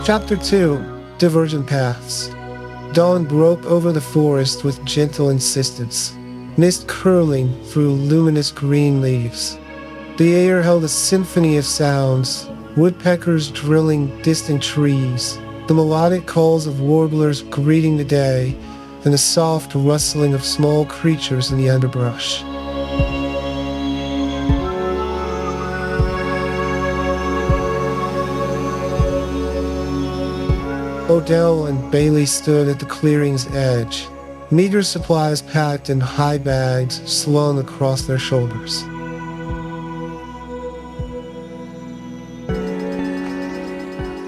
Chapter 2: Divergent Paths. Dawn broke over the forest with gentle insistence, mist curling through luminous green leaves. The air held a symphony of sounds, woodpeckers drilling distant trees, the melodic calls of warblers greeting the day, and the soft rustling of small creatures in the underbrush. Odell and Bailey stood at the clearing's edge, meager supplies packed in high bags slung across their shoulders.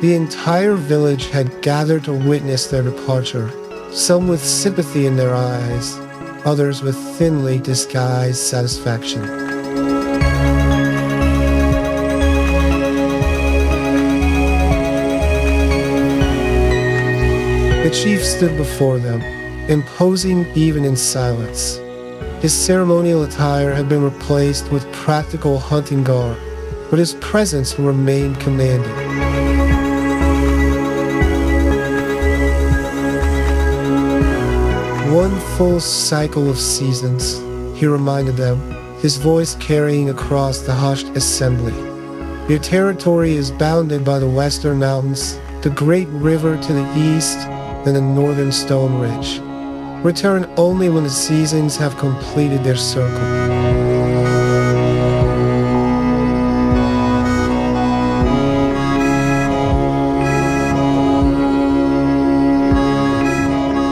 The entire village had gathered to witness their departure, some with sympathy in their eyes, others with thinly disguised satisfaction. The chief stood before them, imposing even in silence. His ceremonial attire had been replaced with practical hunting garb, but his presence remained commanding. One full cycle of seasons, he reminded them, his voice carrying across the hushed assembly. Your territory is bounded by the western mountains, the great river to the east, and the northern stone ridge. Return only when the seasons have completed their circle.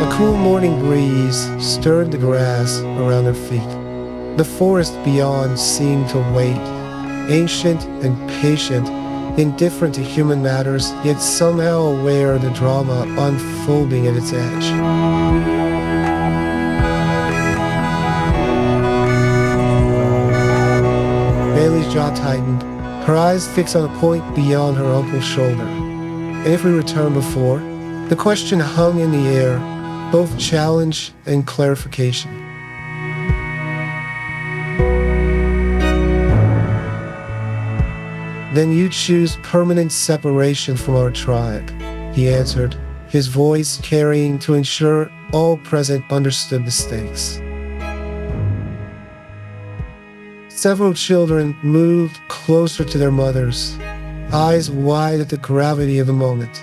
A cool morning breeze stirred the grass around their feet. The forest beyond seemed to wait, ancient and patient, indifferent to human matters, yet somehow aware of the drama unfolding at its edge. Bailey's jaw tightened, her eyes fixed on a point beyond her uncle's shoulder. And if we return before? The question hung in the air, both challenge and clarification. Then you choose permanent separation from our tribe, he answered, his voice carrying to ensure all present understood the stakes. Several children moved closer to their mothers, eyes wide at the gravity of the moment.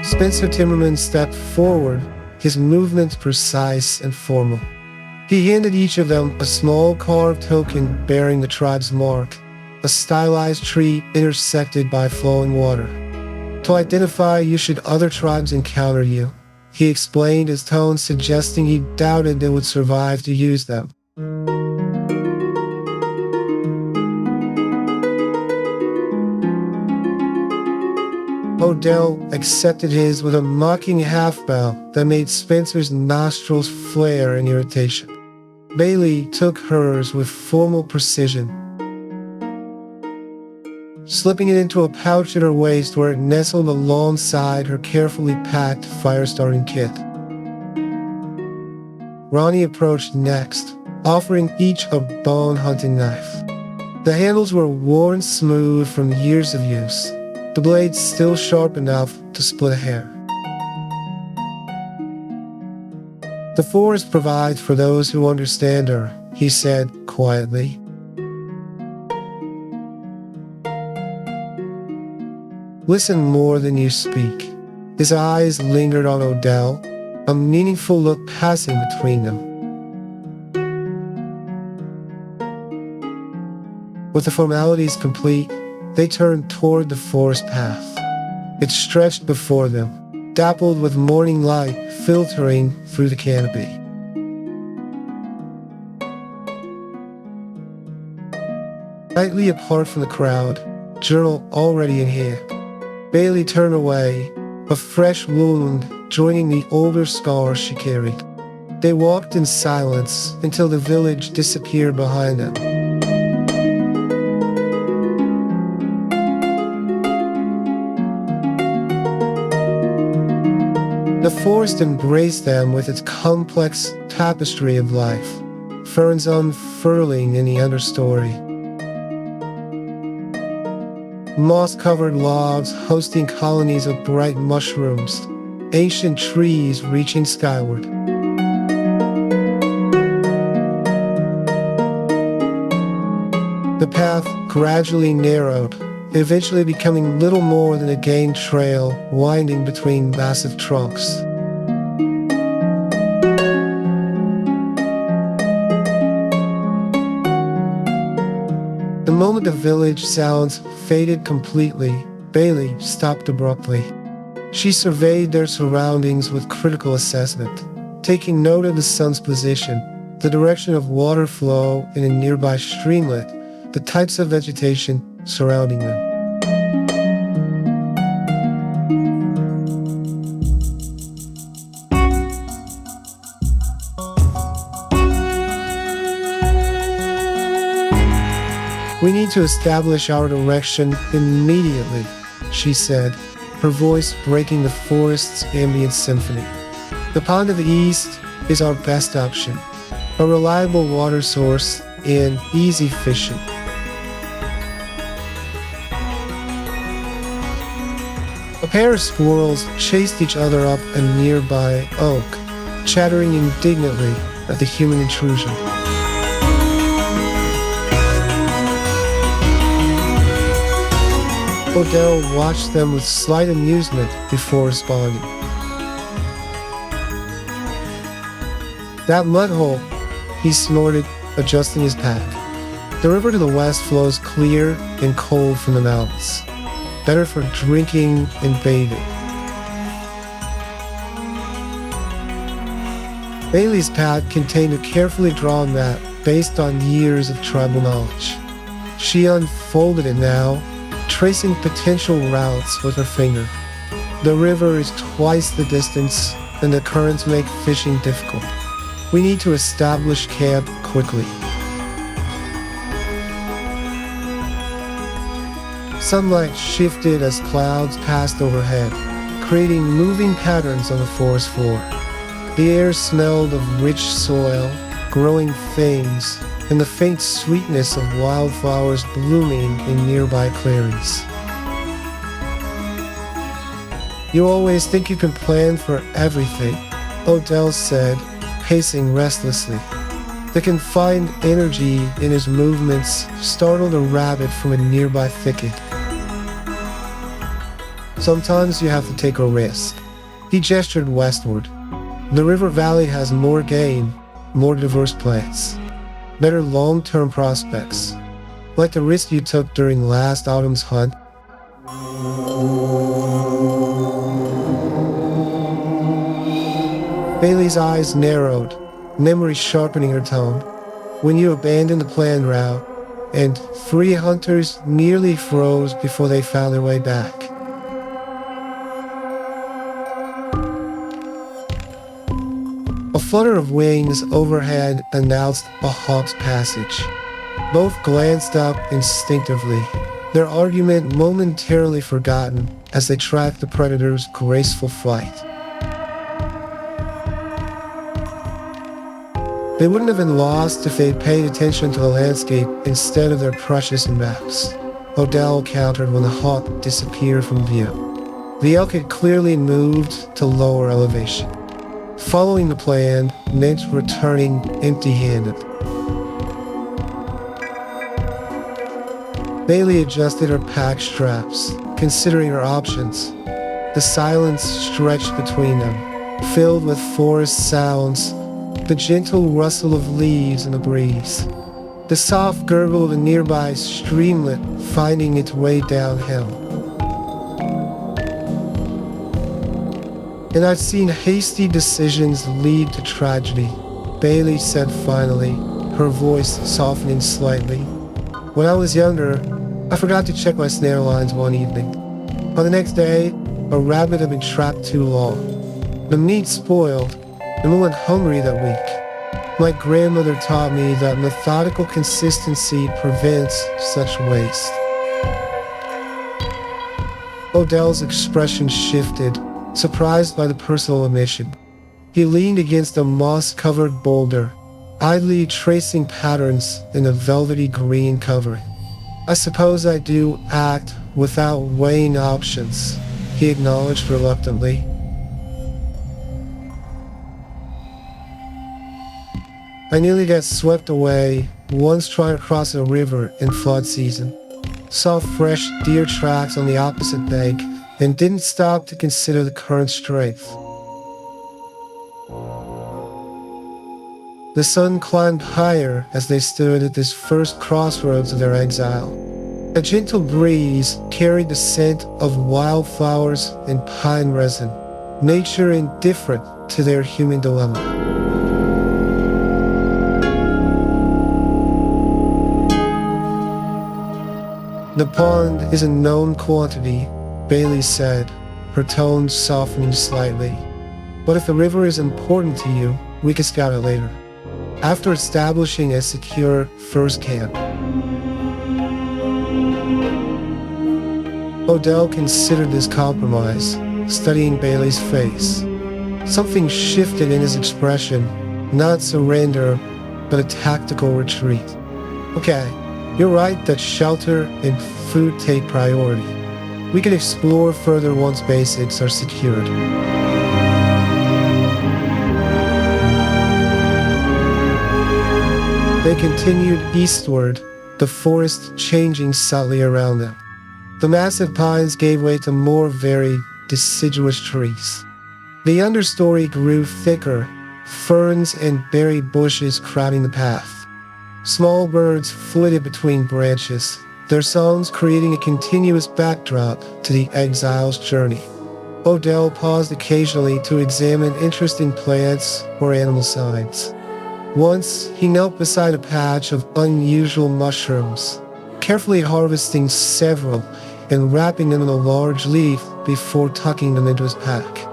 Spencer Timmerman stepped forward, his movements precise and formal. He handed each of them a small carved token bearing the tribe's mark, a stylized tree intersected by flowing water. To identify you should other tribes encounter you, he explained, his tone suggesting he doubted they would survive to use them. Odell accepted his with a mocking half-bow that made Spencer's nostrils flare in irritation. Bailey took hers with formal precision, slipping it into a pouch at her waist where it nestled alongside her carefully packed fire-starting kit. Ronnie approached next, offering each a bone-hunting knife. The handles were worn smooth from years of use, the blades still sharp enough to split a hair. The forest provides for those who understand her, he said quietly. Listen more than you speak. His eyes lingered on Odell, a meaningful look passing between them. With the formalities complete, they turned toward the forest path. It stretched before them, dappled with morning light filtering through the canopy. Slightly apart from the crowd, journal already in hand, Bailey turned away, a fresh wound joining the older scar she carried. They walked in silence until the village disappeared behind them. The forest embraced them with its complex tapestry of life, ferns unfurling in the understory. Moss-covered logs hosting colonies of bright mushrooms, ancient trees reaching skyward. The path gradually narrowed, eventually becoming little more than a game trail winding between massive trunks. The moment the village sounds faded completely, Bailey stopped abruptly. She surveyed their surroundings with critical assessment, taking note of the sun's position, the direction of water flow in a nearby streamlet, the types of vegetation surrounding them. "We need to establish our direction immediately," she said, her voice breaking the forest's ambient symphony. "The pond to the east is our best option, a reliable water source and easy fishing." A pair of squirrels chased each other up a nearby oak, chattering indignantly at the human intrusion. Odell watched them with slight amusement before responding. "That mud hole," he snorted, adjusting his pack. "The river to the west flows clear and cold from the mountains, better for drinking and bathing." Bailey's pack contained a carefully drawn map based on years of tribal knowledge. She unfolded it now, tracing potential routes with her finger. "The river is twice the distance, and the currents make fishing difficult. We need to establish camp quickly." Sunlight shifted as clouds passed overhead, creating moving patterns on the forest floor. The air smelled of rich soil, growing things, and the faint sweetness of wildflowers blooming in nearby clearings. "You always think you can plan for everything," Odell said, pacing restlessly. The confined energy in his movements startled a rabbit from a nearby thicket. "Sometimes you have to take a risk." He gestured westward. "The river valley has more game, more diverse plants, better long-term prospects, like the risk you took during last autumn's hunt." Bailey's eyes narrowed, memory sharpening her tone. "When you abandoned the planned route, and 3 hunters nearly froze before they found their way back." A flutter of wings overhead announced a hawk's passage. Both glanced up instinctively, their argument momentarily forgotten as they tracked the predator's graceful flight. They wouldn't have been lost if they'd paid attention to the landscape instead of their precious maps, Odell countered when the hawk disappeared from view. The elk had clearly moved to lower elevation. Following the plan meant returning empty-handed. Bailey adjusted her pack straps, considering her options. The silence stretched between them, filled with forest sounds, the gentle rustle of leaves in the breeze, the soft gurgle of a nearby streamlet finding its way downhill. "And I've seen hasty decisions lead to tragedy," Bailey said finally, her voice softening slightly. "When I was younger, I forgot to check my snare lines one evening. By the next day, a rabbit had been trapped too long. The meat spoiled, and we went hungry that week. My grandmother taught me that methodical consistency prevents such waste." Odell's expression shifted, surprised by the personal omission. He leaned against a moss-covered boulder, idly tracing patterns in a velvety green covering. "I suppose I do act without weighing options," he acknowledged reluctantly. "I nearly got swept away once trying to cross a river in flood season. Saw fresh deer tracks on the opposite bank and didn't stop to consider the current strength." The sun climbed higher as they stood at this first crossroads of their exile. A gentle breeze carried the scent of wildflowers and pine resin, nature indifferent to their human dilemma. "The pond is a known quantity," Bailey said, her tone softening slightly. "But if the river is important to you, we can scout it later, after establishing a secure first camp." Odell considered this compromise, studying Bailey's face. Something shifted in his expression, not surrender, but a tactical retreat. "Okay, you're right that shelter and food take priority. We can explore further once basics are secured." They continued eastward, the forest changing subtly around them. The massive pines gave way to more varied, deciduous trees. The understory grew thicker, ferns and berry bushes crowding the path. Small birds flitted between branches, their songs creating a continuous backdrop to the exile's journey. Odell paused occasionally to examine interesting plants or animal signs. Once, he knelt beside a patch of unusual mushrooms, carefully harvesting several and wrapping them in a large leaf before tucking them into his pack.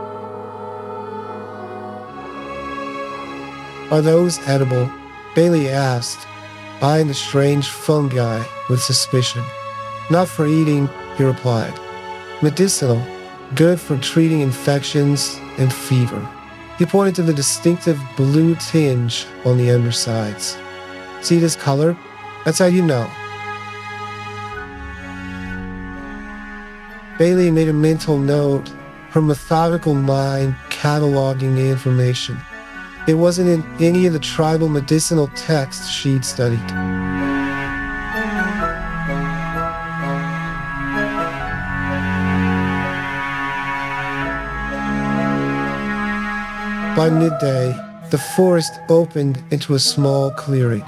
"Are those edible?" Bailey asked, eyeing the strange fungi with suspicion. "Not for eating," he replied. "Medicinal, good for treating infections and fever." He pointed to the distinctive blue tinge on the undersides. "See this color? That's how you know." Bailey made a mental note, her methodical mind cataloging the information. It wasn't in any of the tribal medicinal texts she'd studied. By midday, the forest opened into a small clearing.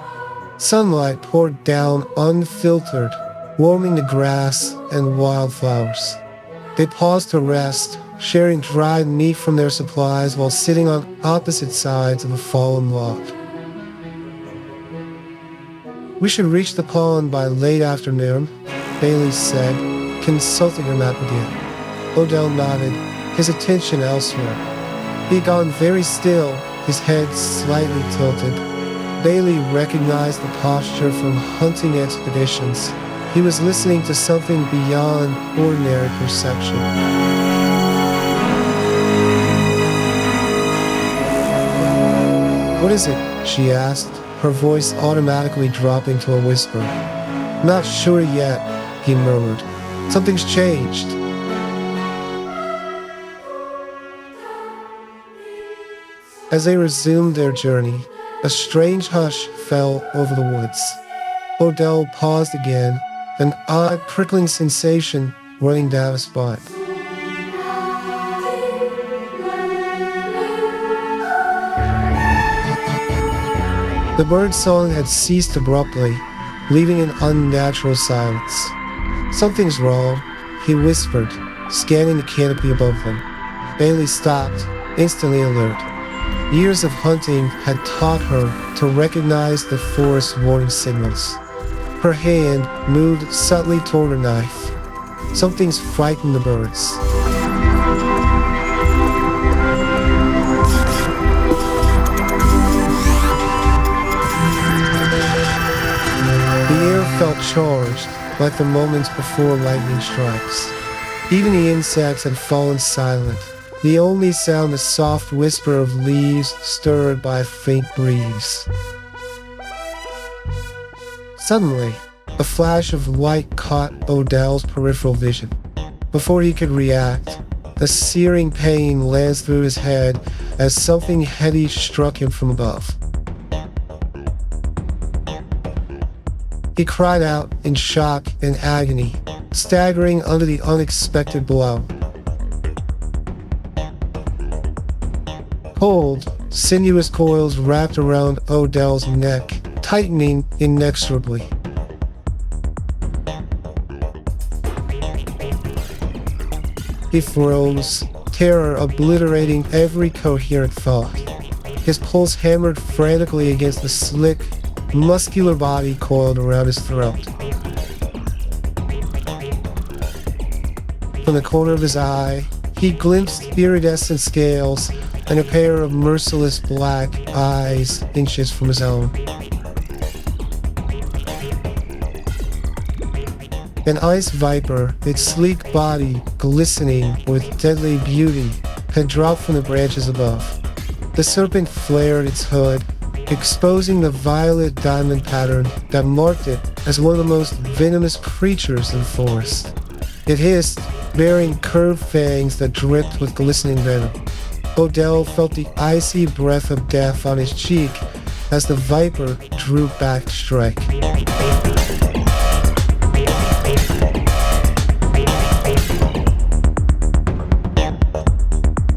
Sunlight poured down unfiltered, warming the grass and wildflowers. They paused to rest, sharing dried meat from their supplies while sitting on opposite sides of a fallen log. "We should reach the pond by late afternoon," Bailey said, consulting her map again. Odell nodded, his attention elsewhere. He had gone very still, his head slightly tilted. Bailey recognized the posture from hunting expeditions. He was listening to something beyond ordinary perception. "What is it?" she asked, her voice automatically dropping to a whisper. "Not sure yet," he murmured. "Something's changed." As they resumed their journey, a strange hush fell over the woods. Odell paused again, an odd prickling sensation running down his spine. The bird's song had ceased abruptly, leaving an unnatural silence. "Something's wrong," he whispered, scanning the canopy above them. Bailey stopped, instantly alert. Years of hunting had taught her to recognize the forest's warning signals. Her hand moved subtly toward her knife. "Something's frightened the birds." The air felt charged, like the moments before lightning strikes. Even the insects had fallen silent, the only sound the soft whisper of leaves stirred by a faint breeze. Suddenly, a flash of light caught Odell's peripheral vision. Before he could react, a searing pain lanced through his head as something heavy struck him from above. He cried out in shock and agony, staggering under the unexpected blow. Cold, sinuous coils wrapped around Odell's neck, tightening inexorably. He froze, terror obliterating every coherent thought. His pulse hammered frantically against the slick, muscular body coiled around his throat. From the corner of his eye, he glimpsed iridescent scales and a pair of merciless black eyes inches from his own. An ice viper, its sleek body glistening with deadly beauty, had dropped from the branches above. The serpent flared its hood, exposing the violet diamond pattern that marked it as one of the most venomous creatures in the forest. It hissed, bearing curved fangs that dripped with glistening venom. Odell felt the icy breath of death on his cheek as the viper drew back to strike.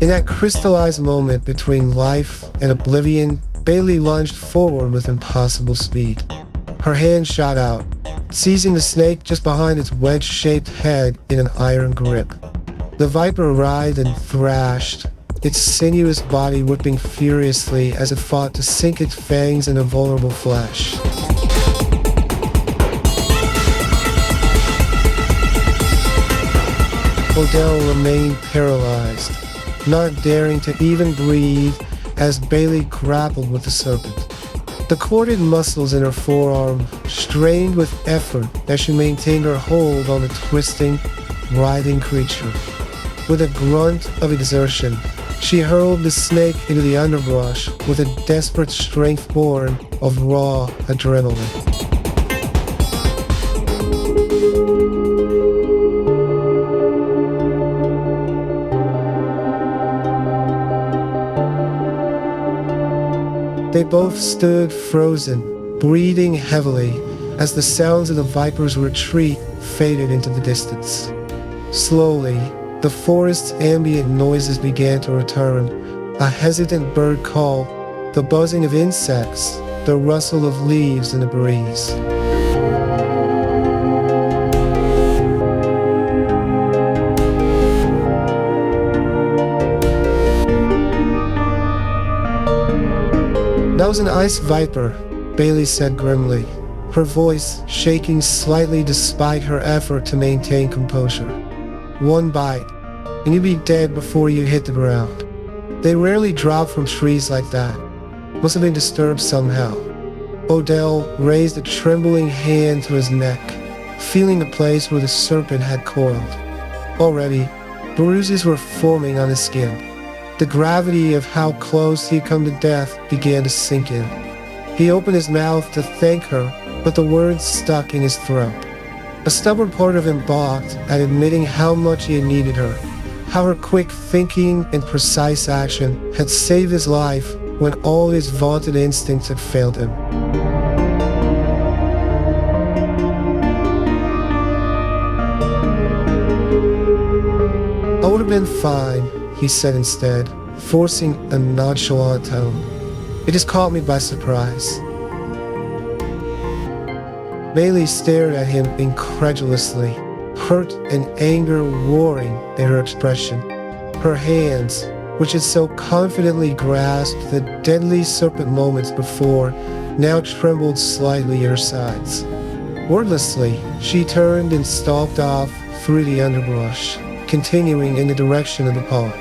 In that crystallized moment between life and oblivion, Bailey lunged forward with impossible speed. Her hand shot out, seizing the snake just behind its wedge-shaped head in an iron grip. The viper writhed and thrashed, its sinuous body whipping furiously as it fought to sink its fangs into vulnerable flesh. Odell remained paralyzed, not daring to even breathe as Bailey grappled with the serpent. The corded muscles in her forearm strained with effort as she maintained her hold on the twisting, writhing creature. With a grunt of exertion, she hurled the snake into the underbrush with a desperate strength born of raw adrenaline. They both stood frozen, breathing heavily as the sounds of the viper's retreat faded into the distance. Slowly, the forest's ambient noises began to return, a hesitant bird call, the buzzing of insects, the rustle of leaves in the breeze. That was an ice viper, Bailey said grimly, her voice shaking slightly despite her effort to maintain composure. One bite, and you'd be dead before you hit the ground. They rarely drop from trees like that. Must have been disturbed somehow. Odell raised a trembling hand to his neck, feeling the place where the serpent had coiled. Already, bruises were forming on his skin. The gravity of how close he had come to death began to sink in. He opened his mouth to thank her, but the words stuck in his throat. A stubborn part of him balked at admitting how much he had needed her, how her quick thinking and precise action had saved his life when all his vaunted instincts had failed him. I would have been fine, he said instead, forcing a nonchalant tone. It just caught me by surprise. Bailey stared at him incredulously, hurt and anger roaring in her expression. Her hands, which had so confidently grasped the deadly serpent moments before, now trembled slightly at her sides. Wordlessly, she turned and stalked off through the underbrush, continuing in the direction of the pond.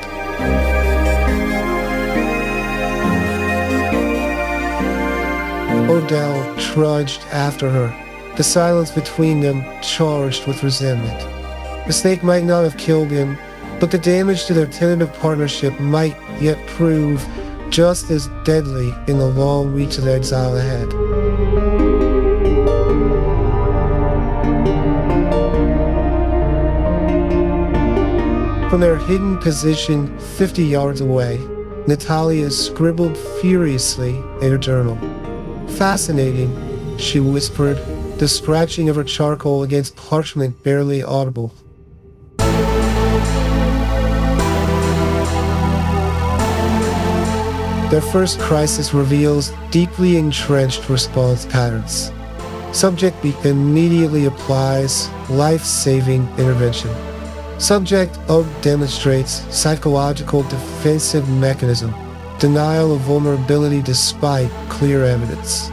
Odell trudged after her, the silence between them charged with resentment. The snake might not have killed him, but the damage to their tentative partnership might yet prove just as deadly in the long reach of exile ahead. From their hidden position 50 yards away, Natalia scribbled furiously in her journal. "Fascinating," she whispered, the scratching of her charcoal against parchment barely audible. Their first crisis reveals deeply entrenched response patterns. Subject B immediately applies life-saving intervention. Subject O demonstrates psychological defensive mechanism, denial of vulnerability despite clear evidence.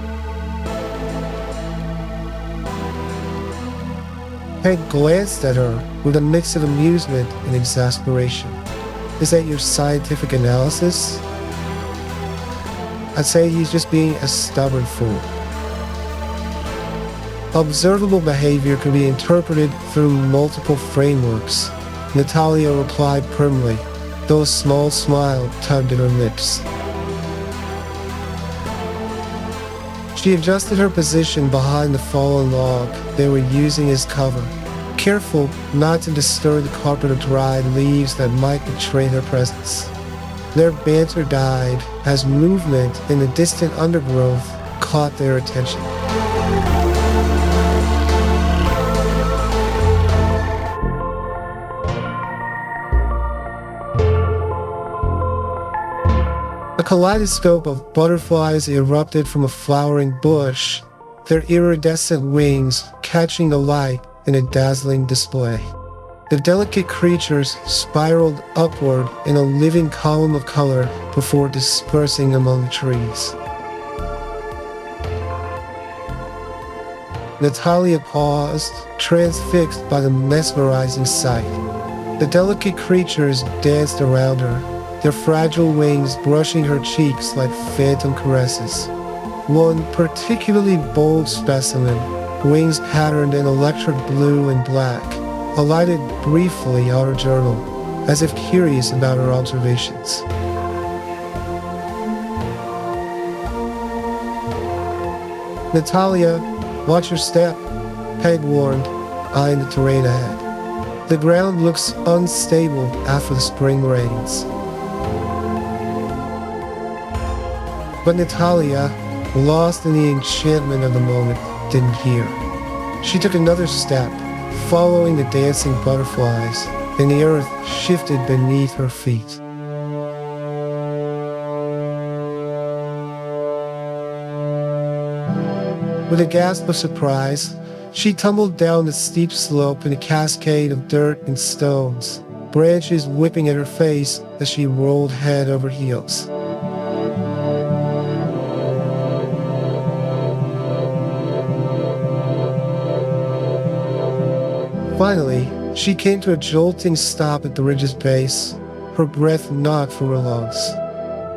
Peg glanced at her with a mix of amusement and exasperation. "Is that your scientific analysis?" "I'd say he's just being a stubborn fool." Observable behavior can be interpreted through multiple frameworks, Natalia replied primly, though a small smile tugged at her lips. She adjusted her position behind the fallen log they were using as cover, careful not to disturb the carpet of dried leaves that might betray their presence. Their banter died as movement in the distant undergrowth caught their attention. A kaleidoscope of butterflies erupted from a flowering bush, their iridescent wings catching the light in a dazzling display. The delicate creatures spiraled upward in a living column of color before dispersing among the trees. Natalia paused, transfixed by the mesmerizing sight. The delicate creatures danced around her, their fragile wings brushing her cheeks like phantom caresses. One particularly bold specimen, wings patterned in electric blue and black, alighted briefly on her journal, as if curious about her observations. "Natalia, watch your step," Peg warned, eyeing the terrain ahead. "The ground looks unstable after the spring rains." But Natalia, lost in the enchantment of the moment, didn't hear. She took another step, following the dancing butterflies, and the earth shifted beneath her feet. With a gasp of surprise, she tumbled down the steep slope in a cascade of dirt and stones, branches whipping at her face as she rolled head over heels. Finally, she came to a jolting stop at the ridge's base, her breath knocked from her lungs.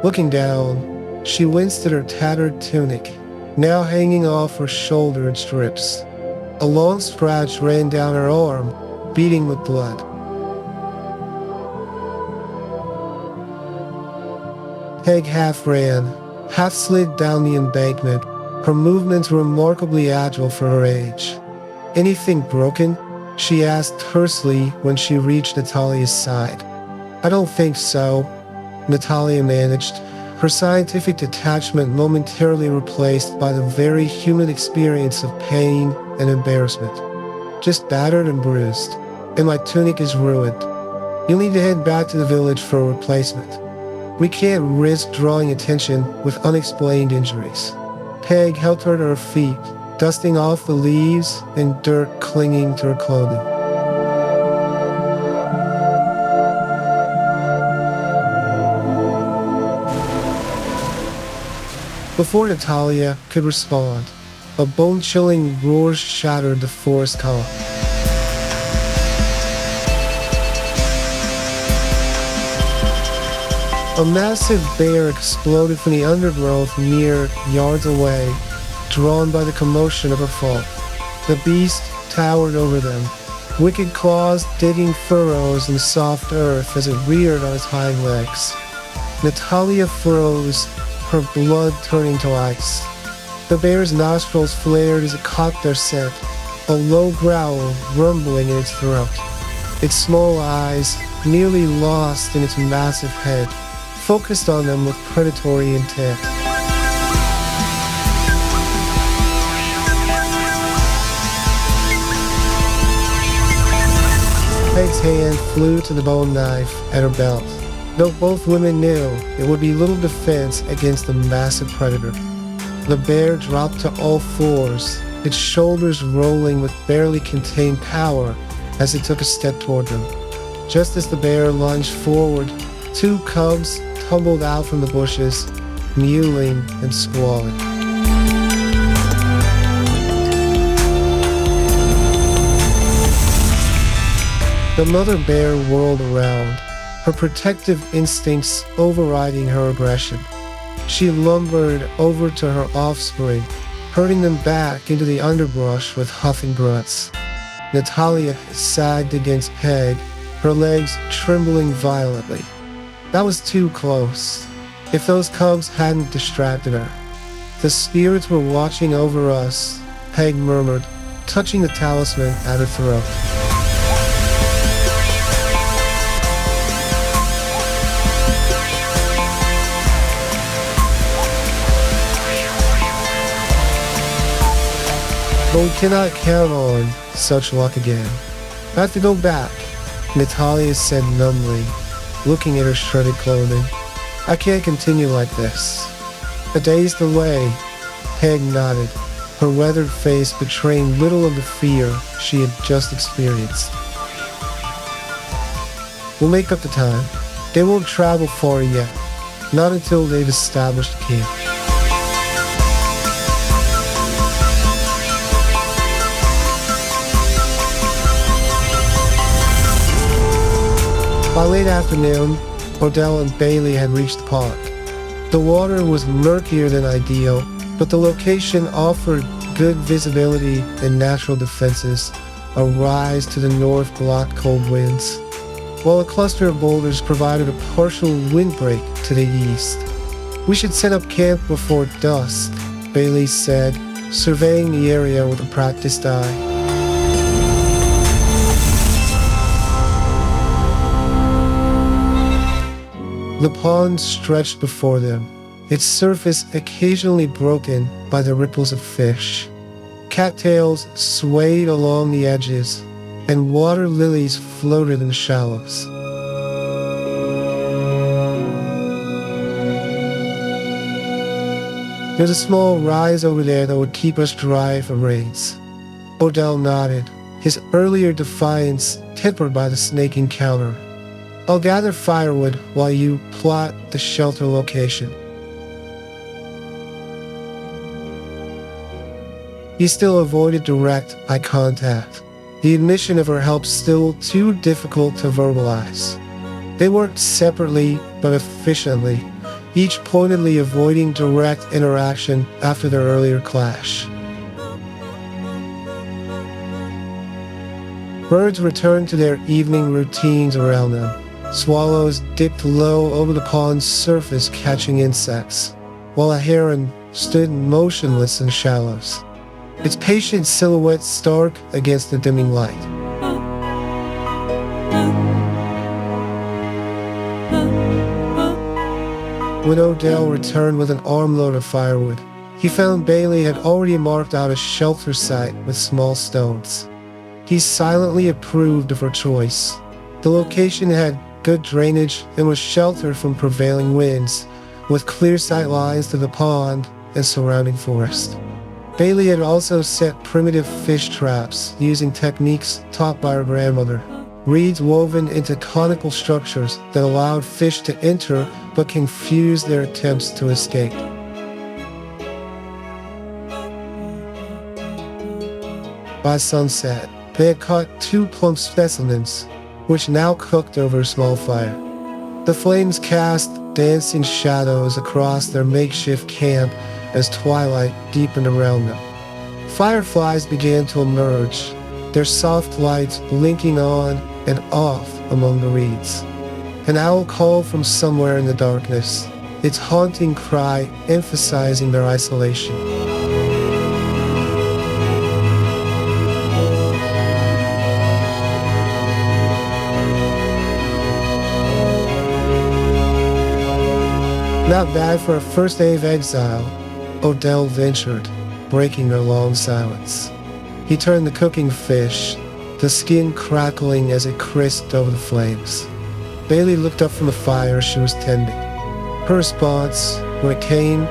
Looking down, she winced at her tattered tunic, now hanging off her shoulder in strips. A long scratch ran down her arm, beading with blood. Peg half ran, half slid down the embankment, her movements remarkably agile for her age. "Anything broken?" she asked tersely when she reached Natalia's side. "I don't think so," Natalia managed, her scientific detachment momentarily replaced by the very human experience of pain and embarrassment. "Just battered and bruised, and my tunic is ruined. You'll need to head back to the village for a replacement. We can't risk drawing attention with unexplained injuries." Peg helped her to her feet, dusting off the leaves and dirt clinging to her clothing. Before Natalia could respond, a bone-chilling roar shattered the forest column. A massive bear exploded from the undergrowth mere yards away, drawn by the commotion of her fall. The beast towered over them, wicked claws digging furrows in soft earth as it reared on its hind legs. Natalia froze, her blood turning to ice. The bear's nostrils flared as it caught their scent, a low growl rumbling in its throat. Its small eyes, nearly lost in its massive head, focused on them with predatory intent. Peg's hand flew to the bone knife at her belt, though both women knew it would be little defense against the massive predator. The bear dropped to all fours, its shoulders rolling with barely contained power as it took a step toward them. Just as the bear lunged forward, two cubs tumbled out from the bushes, mewling and squalling. The mother bear whirled around, her protective instincts overriding her aggression. She lumbered over to her offspring, herding them back into the underbrush with huffing grunts. Natalia sagged against Peg, her legs trembling violently. That was too close. If those cubs hadn't distracted her. The spirits were watching over us, Peg murmured, touching the talisman at her throat. But we cannot count on such luck again. I have to go back, Natalia said numbly, looking at her shredded clothing. I can't continue like this. A day's delay, Peg nodded, her weathered face betraying little of the fear she had just experienced. We'll make up the time. They won't travel far yet, not until they've established camp. By late afternoon, Odell and Bailey had reached the pond. The water was murkier than ideal, but the location offered good visibility and natural defenses. A rise to the north blocked cold winds, while a cluster of boulders provided a partial windbreak to the east. We should set up camp before dusk, Bailey said, surveying the area with a practiced eye. The pond stretched before them, its surface occasionally broken by the ripples of fish. Cattails swayed along the edges, and water lilies floated in the shallows. There's a small rise over there that would keep us dry for rains. Odell nodded, his earlier defiance tempered by the snake encounter. I'll gather firewood while you plot the shelter location. He still avoided direct eye contact, the admission of her help still too difficult to verbalize. They worked separately but efficiently, each pointedly avoiding direct interaction after their earlier clash. Birds returned to their evening routines around them. Swallows dipped low over the pond's surface catching insects, while a heron stood motionless in shallows, its patient silhouette stark against the dimming light. When Odell returned with an armload of firewood, he found Bailey had already marked out a shelter site with small stones. He silently approved of her choice. The location had good drainage and was sheltered from prevailing winds, with clear sight lines to the pond and surrounding forest. Bailey had also set primitive fish traps using techniques taught by her grandmother, reeds woven into conical structures that allowed fish to enter but confused their attempts to escape. By sunset, they had caught 2 plump specimens, which now cooked over a small fire. The flames cast dancing shadows across their makeshift camp as twilight deepened around them. Fireflies began to emerge, their soft lights blinking on and off among the reeds. An owl called from somewhere in the darkness, its haunting cry emphasizing their isolation. Not bad for a first day of exile, Odell ventured, breaking their long silence. He turned the cooking fish, the skin crackling as it crisped over the flames. Bailey looked up from the fire she was tending. Her response, when it came,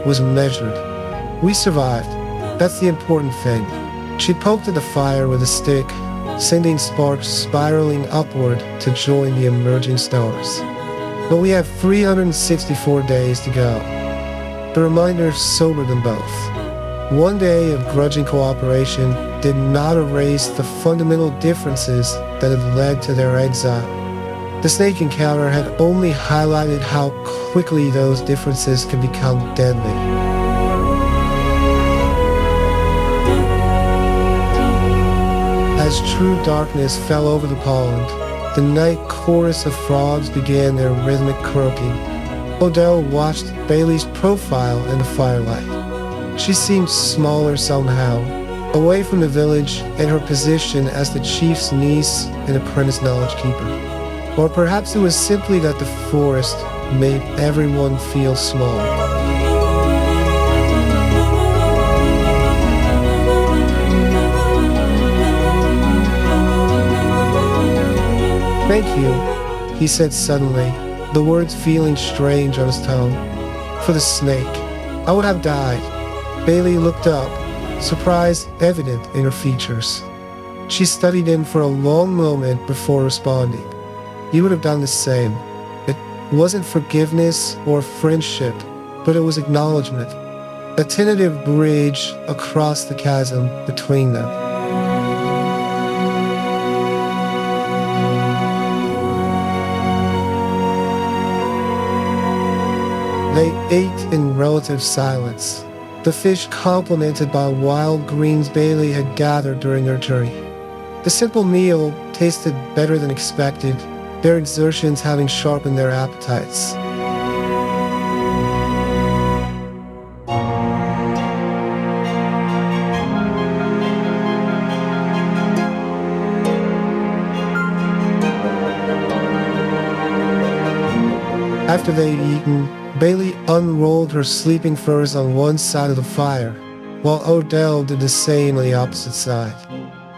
was measured. We survived. That's the important thing. She poked at the fire with a stick, sending sparks spiraling upward to join the emerging stars. But we have 364 days to go. The reminder sobered them both. One day of grudging cooperation did not erase the fundamental differences that had led to their exile. The snake encounter had only highlighted how quickly those differences can become deadly. As true darkness fell over the pond, the night chorus of frogs began their rhythmic croaking. Odell watched Bailey's profile in the firelight. She seemed smaller somehow, away from the village and her position as the chief's niece and apprentice knowledge keeper. Or perhaps it was simply that the forest made everyone feel small. Thank you, he said suddenly, the words feeling strange on his tongue. For the snake, I would have died. Bailey looked up, surprise evident in her features. She studied him for a long moment before responding. You would have done the same. It wasn't forgiveness or friendship, but it was acknowledgement. A tentative bridge across the chasm between them. They ate in relative silence, the fish complemented by wild greens Bailey had gathered during their journey. The simple meal tasted better than expected, their exertions having sharpened their appetites. After they'd eaten, Bailey unrolled her sleeping furs on one side of the fire, while Odell did the same on the opposite side.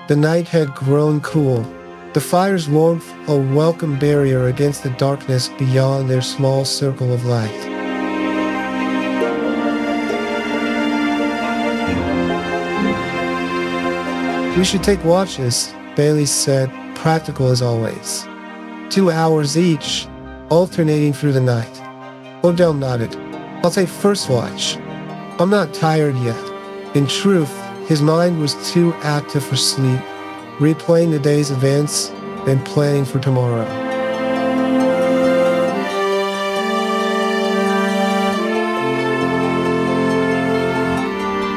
The night had grown cool, the fire's warmth a welcome barrier against the darkness beyond their small circle of light. We should take watches, Bailey said, practical as always. 2 hours each, alternating through the night. Odell nodded. I'll take first watch. I'm not tired yet. In truth, his mind was too active for sleep, replaying the day's events and planning for tomorrow.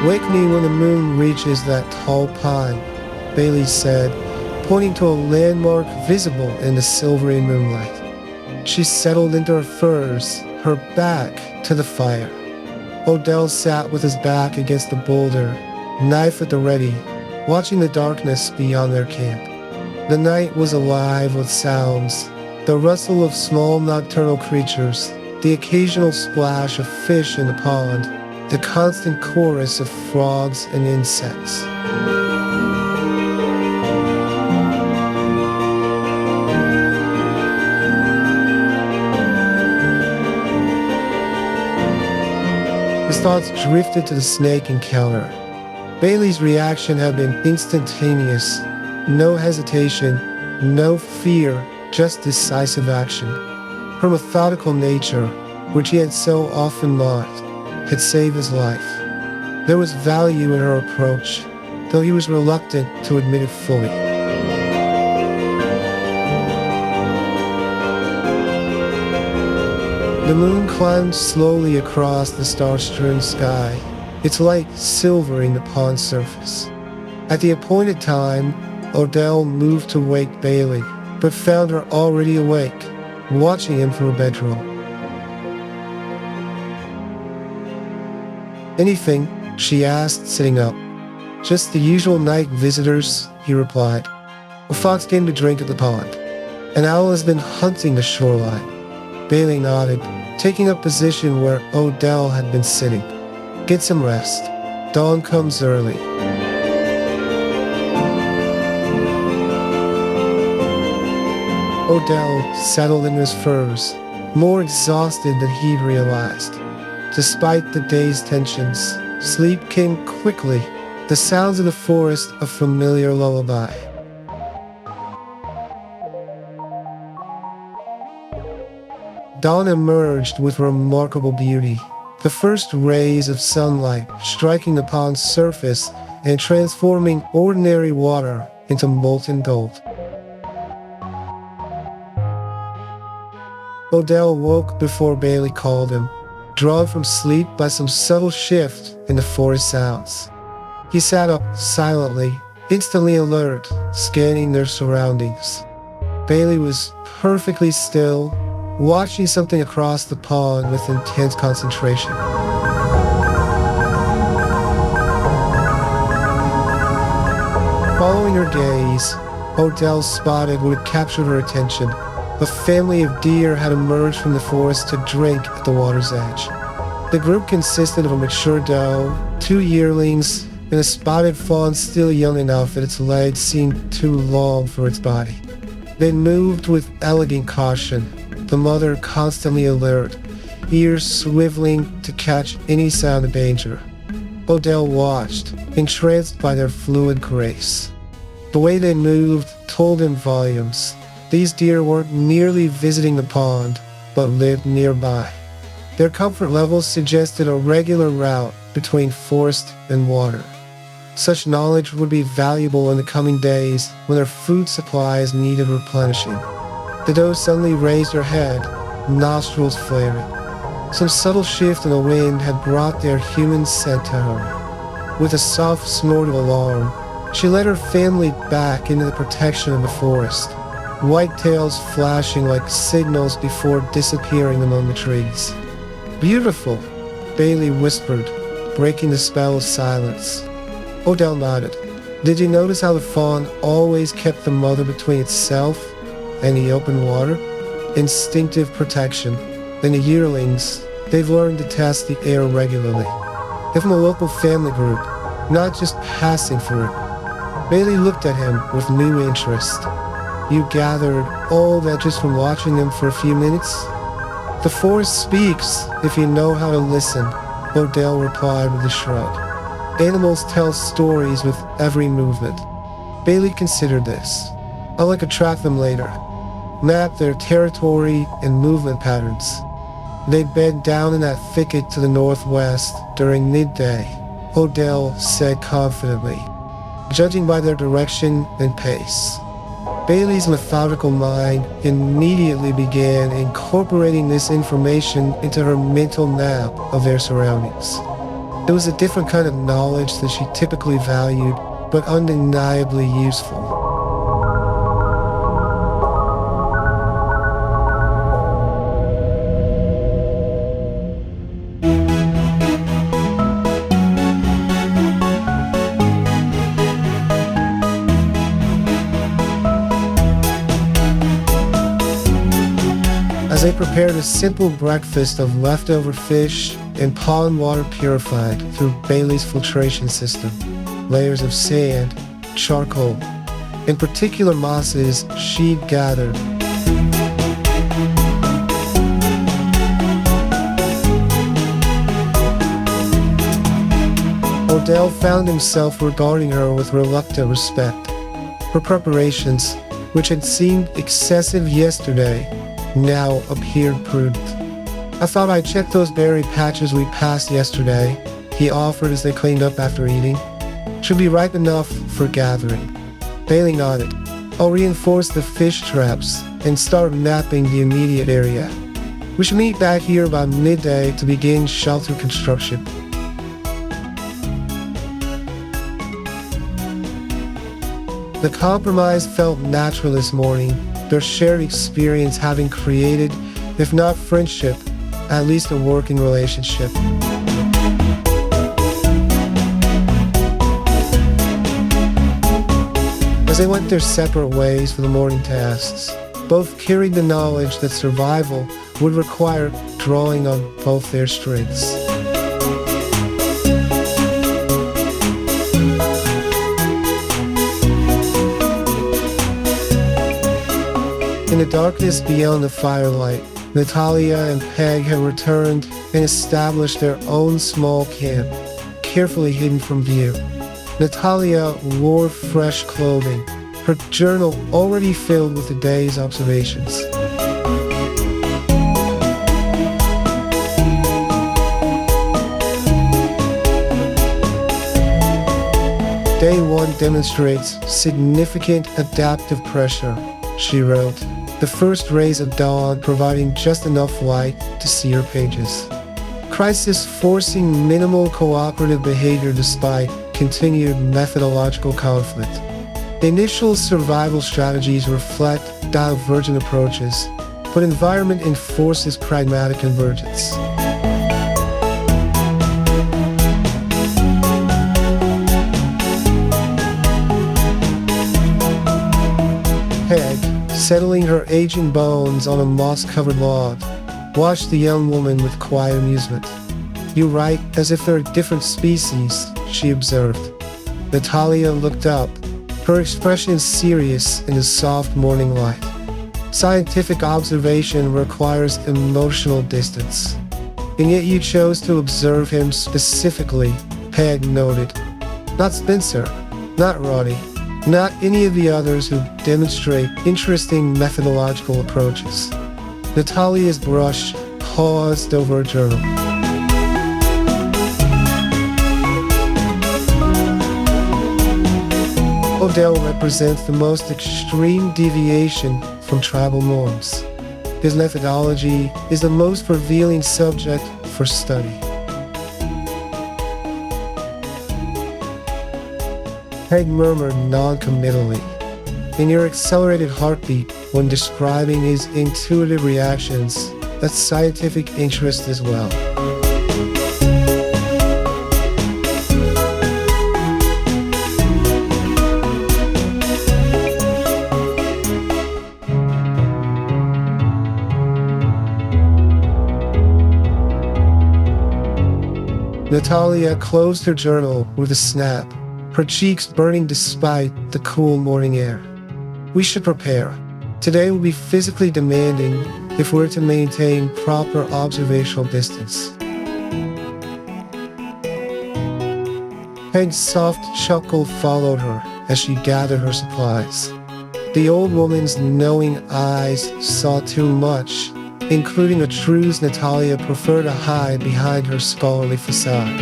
Wake me when the moon reaches that tall pine, Bailey said, pointing to a landmark visible in the silvery moonlight. She settled into her furs, her back to the fire. Odell sat with his back against the boulder, knife at the ready, watching the darkness beyond their camp. The night was alive with sounds, the rustle of small nocturnal creatures, the occasional splash of fish in the pond, the constant chorus of frogs and insects. His thoughts drifted to the snake encounter. Bailey's reaction had been instantaneous. No hesitation, no fear, just decisive action. Her methodical nature, which he had so often mocked, had saved his life. There was value in her approach, though he was reluctant to admit it fully. The moon climbed slowly across the star-strewn sky, its light silvering the pond's surface. At the appointed time, Odell moved to wake Bailey, but found her already awake, watching him from her bedroom. Anything? She asked, sitting up. Just the usual night visitors, he replied. A fox came to drink at the pond. An owl has been hunting the shoreline. Bailey nodded, taking up position where Odell had been sitting. Get some rest. Dawn comes early. Odell settled in his furs, more exhausted than he'd realized. Despite the day's tensions, sleep came quickly, the sounds of the forest a familiar lullaby. Dawn emerged with remarkable beauty, the first rays of sunlight striking the pond's surface and transforming ordinary water into molten gold. Odell woke before Bailey called him, drawn from sleep by some subtle shift in the forest sounds. He sat up silently, instantly alert, scanning their surroundings. Bailey was perfectly still, watching something across the pond with intense concentration. Following her gaze, Odell spotted what had captured her attention. A family of deer had emerged from the forest to drink at the water's edge. The group consisted of a mature doe, 2 yearlings, and a spotted fawn still young enough that its legs seemed too long for its body. They moved with elegant caution, the mother constantly alert, ears swiveling to catch any sound of danger. Odell watched, entranced by their fluid grace. The way they moved told him volumes. These deer weren't merely visiting the pond, but lived nearby. Their comfort levels suggested a regular route between forest and water. Such knowledge would be valuable in the coming days when their food supplies needed replenishing. The doe suddenly raised her head, nostrils flaring. Some subtle shift in the wind had brought their human scent to her. With a soft snort of alarm, she led her family back into the protection of the forest, white tails flashing like signals before disappearing among the trees. "Beautiful," Bailey whispered, breaking the spell of silence. Odell nodded. "Did you notice how the fawn always kept the mother between itself and the open water? Instinctive protection. And the yearlings, they've learned to test the air regularly. They're from a local family group, not just passing through." Bailey looked at him with new interest. "You gathered all that just from watching them for a few minutes?" "The forest speaks if you know how to listen," Odell replied with a shrug. "Animals tell stories with every movement." Bailey considered this. "I'll track them later. Map their territory and movement patterns." They bed down in that thicket to the northwest during midday, Odell said confidently, judging by their direction and pace. Bailey's methodical mind immediately began incorporating this information into her mental map of their surroundings. It was a different kind of knowledge that she typically valued, but undeniably useful. As they prepared a simple breakfast of leftover fish and pond water purified through Bailey's filtration system, layers of sand, charcoal, and particular mosses she'd gathered. Odell found himself regarding her with reluctant respect. Her preparations, which had seemed excessive yesterday, now appeared prudent. "I thought I'd check those berry patches we passed yesterday," he offered as they cleaned up after eating. "Should be ripe enough for gathering." Bailey nodded. "I'll reinforce the fish traps and start mapping the immediate area. We should meet back here by midday to begin shelter construction." The compromise felt natural this morning, their shared experience having created, if not friendship, at least a working relationship. As they went their separate ways for the morning tasks, both carried the knowledge that survival would require drawing on both their strengths. In the darkness beyond the firelight, Natalia and Peg have returned and established their own small camp, carefully hidden from view. Natalia wore fresh clothing, her journal already filled with the day's observations. Day 1 demonstrates significant adaptive pressure, she wrote. The first rays of dawn providing just enough light to see her pages. Crisis forcing minimal cooperative behavior despite continued methodological conflict. Initial survival strategies reflect divergent approaches, but environment enforces pragmatic convergence. Peg, settling her aging bones on a moss-covered log, watched the young woman with quiet amusement. "You write as if they're different species," she observed. Natalia looked up, her expression serious in the soft morning light. Scientific observation requires emotional distance. And yet you chose to observe him specifically, Peg noted. Not Spencer, not Roddy, not any of the others who demonstrate interesting methodological approaches. Natalia's brush paused over a journal. Odell represents the most extreme deviation from tribal norms. His methodology is the most revealing subject for study. Peg murmured non-committally. In your accelerated heartbeat when describing his intuitive reactions, that's scientific interest as well. Natalia closed her journal with a snap, her cheeks burning despite the cool morning air. We should prepare. Today will be physically demanding if we're to maintain proper observational distance. Peg's soft chuckle followed her as she gathered her supplies. The old woman's knowing eyes saw too much, including a truth Natalia preferred to hide behind her scholarly facade.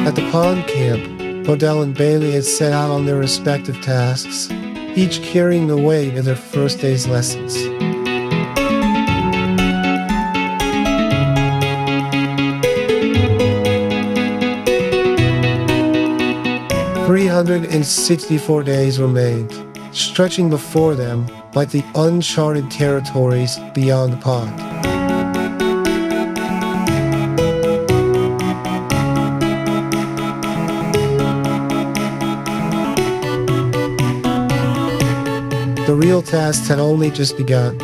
At the pond camp, Odell and Bailey had set out on their respective tasks, each carrying the weight of their first day's lessons. 364 days remained, stretching before them like the uncharted territories beyond the pond. The real test had only just begun.